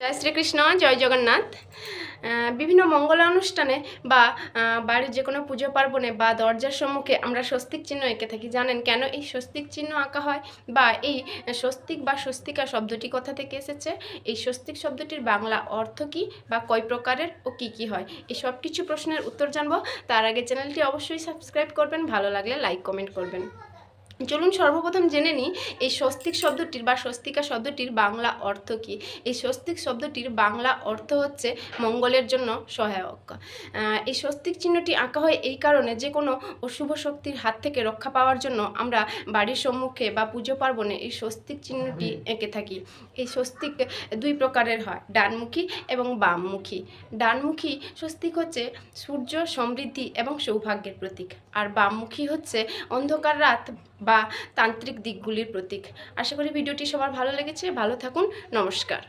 জয় শ্রীকৃষ্ণ, জয় জগন্নাথ। বিভিন্ন মঙ্গল অনুষ্ঠানে বা বাড়ির যে কোনো পুজো পার্বণে বা দরজার সম্মুখে আমরা স্বস্তিক চিহ্ন এঁকে থাকি। জানেন কেন এই স্বস্তিক চিহ্ন আঁকা হয় বা এই স্বস্তিক বা স্বস্তিকা শব্দটি কোথা থেকে এসেছে, এই স্বস্তিক শব্দটির বাংলা অর্থ কী বা কয় প্রকারের ও কী কী হয়, এই সব কিছু প্রশ্নের উত্তর জানবো। তার আগে চ্যানেলটি অবশ্যই সাবস্ক্রাইব করবেন, ভালো লাগলে লাইক কমেন্ট করবেন। চলুন সর্বপ্রথম জেনে নিই এই স্বস্তিক শব্দটির বা স্বস্তিকা শব্দটির বাংলা অর্থ কী। এই স্বস্তিক শব্দটির বাংলা অর্থ হচ্ছে মঙ্গলের জন্য সহায়ক। এই স্বস্তিক চিহ্নটি আঁকা হয় এই কারণে যে কোনো অশুভ শক্তির হাত থেকে রক্ষা পাওয়ার জন্য আমরা বাড়ির সম্মুখে বা পুজো পার্বণে এই স্বস্তিক চিহ্নটি এঁকে থাকি। এই স্বস্তিক দুই প্রকারের হয়, ডানমুখী এবং বামমুখী। ডানমুখী স্বস্তিক হচ্ছে সূর্য, সমৃদ্ধি এবং সৌভাগ্যের প্রতীক, আর বামমুখী হচ্ছে অন্ধকার রাত বা তান্ত্রিক দিকগুলির প্রতীক। আশা করি ভিডিওটি সবার ভালো লেগেছে। ভালো থাকুন, নমস্কার।